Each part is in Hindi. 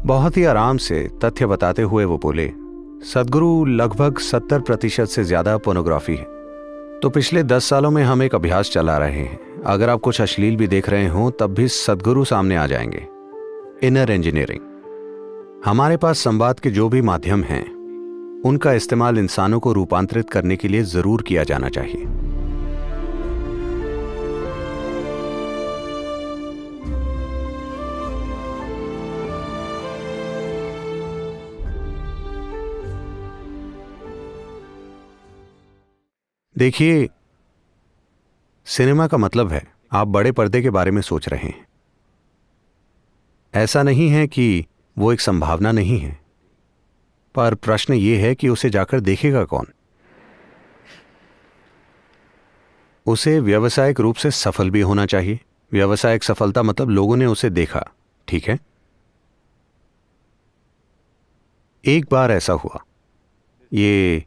बहुत ही आराम से तथ्य बताते हुए वो बोले, सदगुरु लगभग 70% से ज्यादा पोर्नोग्राफी है। तो पिछले 10 सालों में हम एक अभ्यास चला रहे हैं। अगर आप कुछ अश्लील भी देख रहे हो तब भी सदगुरु सामने आ जाएंगे। Inner engineering. हमारे पास संवाद के जो भी माध्यम हैं उनका इस्तेमाल इंसानों को रूपांतरित करने के लिए जरूर किया जाना चाहिए। देखिए, सिनेमा का मतलब है आप बड़े पर्दे के बारे में सोच रहे हैं। ऐसा नहीं है कि वो एक संभावना नहीं है, पर प्रश्न ये है कि उसे जाकर देखेगा कौन। उसे व्यावसायिक रूप से सफल भी होना चाहिए। व्यावसायिक सफलता मतलब लोगों ने उसे देखा, ठीक है। एक बार ऐसा हुआ, ये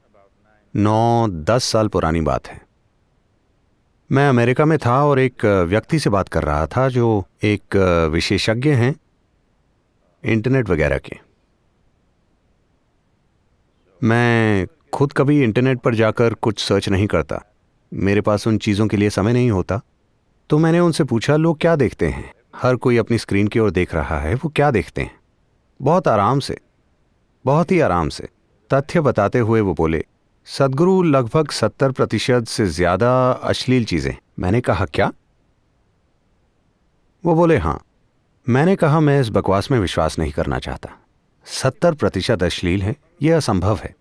9-10 साल पुरानी बात है। मैं अमेरिका में था और एक व्यक्ति से बात कर रहा था जो एक विशेषज्ञ हैं इंटरनेट वगैरह के। मैं खुद कभी इंटरनेट पर जाकर कुछ सर्च नहीं करता, मेरे पास उन चीज़ों के लिए समय नहीं होता। तो मैंने उनसे पूछा, लोग क्या देखते हैं? हर कोई अपनी स्क्रीन की ओर देख रहा है, वो क्या देखते हैं? बहुत आराम से, बहुत ही आराम से तथ्य बताते हुए वो बोले, सदगुरु लगभग 70% से ज्यादा अश्लील चीजें। मैंने कहा क्या? वो बोले हाँ। मैंने कहा मैं इस बकवास में विश्वास नहीं करना चाहता। 70% अश्लील है, यह असंभव है।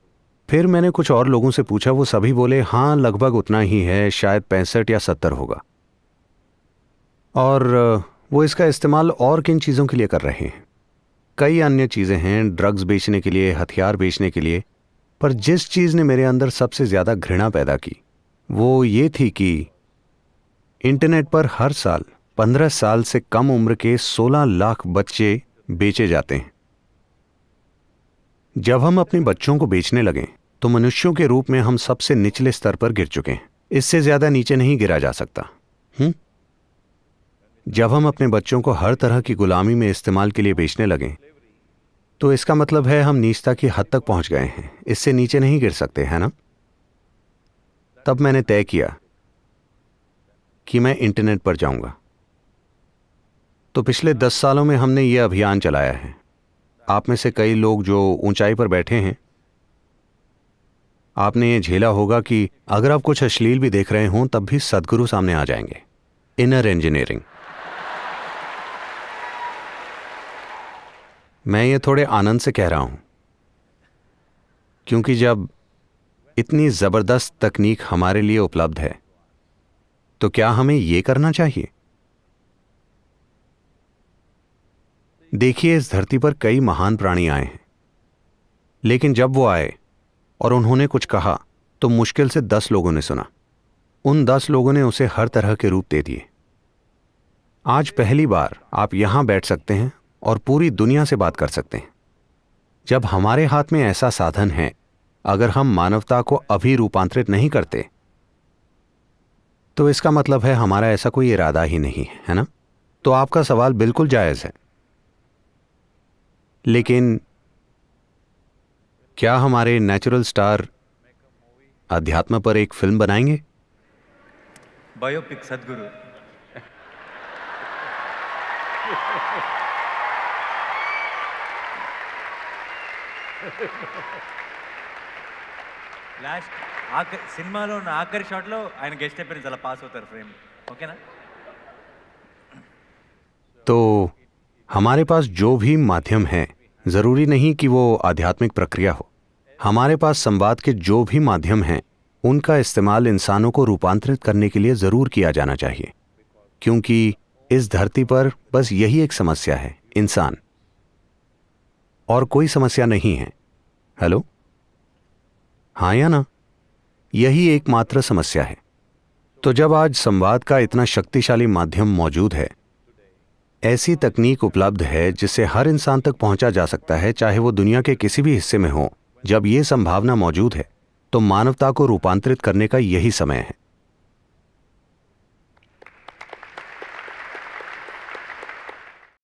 फिर मैंने कुछ और लोगों से पूछा, वो सभी बोले हाँ लगभग उतना ही है, शायद 65 या 70 होगा। और वो इसका इस्तेमाल और किन चीज़ों के लिए कर रहे हैं? कई अन्य चीज़ें हैं, ड्रग्स बेचने के लिए, हथियार बेचने के लिए। पर जिस चीज़ ने मेरे अंदर सबसे ज़्यादा घृणा पैदा की वो ये थी कि इंटरनेट पर हर साल 15 साल से कम उम्र के 16 लाख बच्चे बेचे जाते हैं। जब हम अपने बच्चों को बेचने लगे तो मनुष्यों के रूप में हम सबसे निचले स्तर पर गिर चुके हैं। इससे ज़्यादा नीचे नहीं गिरा जा सकता। जब हम अपने बच्चों को हर तरह की गुलामी में इस्तेमाल के लिए बेचने लगे तो इसका मतलब है हम नीचता की हद तक पहुंच गए हैं, इससे नीचे नहीं गिर सकते, है ना? तब मैंने तय किया कि मैं इंटरनेट पर जाऊंगा। तो पिछले 10 सालों में हमने यह अभियान चलाया है। आप में से कई लोग जो ऊंचाई पर बैठे हैं, आपने ये झेला होगा कि अगर आप कुछ अश्लील भी देख रहे हों तब भी सदगुरु सामने आ जाएंगे। Inner engineering. मैं ये थोड़े आनंद से कह रहा हूं क्योंकि जब इतनी जबरदस्त तकनीक हमारे लिए उपलब्ध है तो क्या हमें ये करना चाहिए? देखिए, इस धरती पर कई महान प्राणी आए हैं, लेकिन जब वो आए और उन्होंने कुछ कहा तो मुश्किल से 10 लोगों ने सुना। उन 10 लोगों ने उसे हर तरह के रूप दे दिए। आज पहली बार आप यहां बैठ सकते हैं और पूरी दुनिया से बात कर सकते हैं। जब हमारे हाथ में ऐसा साधन है, अगर हम मानवता को अभी रूपांतरित नहीं करते तो इसका मतलब है हमारा ऐसा कोई इरादा ही नहीं है ना? तो आपका सवाल बिल्कुल जायज है, लेकिन क्या हमारे नेचुरल स्टार अध्यात्म पर एक फिल्म बनाएंगे? बायोपिक सदगुरु। లాస్ట్ సినిమాలో ఉన్న ఆఖరి షాట్లో ఆయన గెస్ట్ అపియరెన్స్ అలా పాస్ అవుతారు ఫ్రేమ్, ఓకేనా? तो हमारे पास जो भी माध्यम है, जरूरी नहीं कि वो आध्यात्मिक प्रक्रिया हो। हमारे पास संवाद के जो भी माध्यम हैं उनका इस्तेमाल इंसानों को रूपांतरित करने के लिए जरूर किया जाना चाहिए, क्योंकि इस धरती पर बस यही एक समस्या है, इंसान, और कोई समस्या नहीं है। हेलो, हाँ या ना? यही एकमात्र समस्या है। तो जब आज संवाद का इतना शक्तिशाली माध्यम मौजूद है, ऐसी तकनीक उपलब्ध है जिससे हर इंसान तक पहुंचा जा सकता है, चाहे वो दुनिया के किसी भी हिस्से में हो, जब ये संभावना मौजूद है तो मानवता को रूपांतरित करने का यही समय है।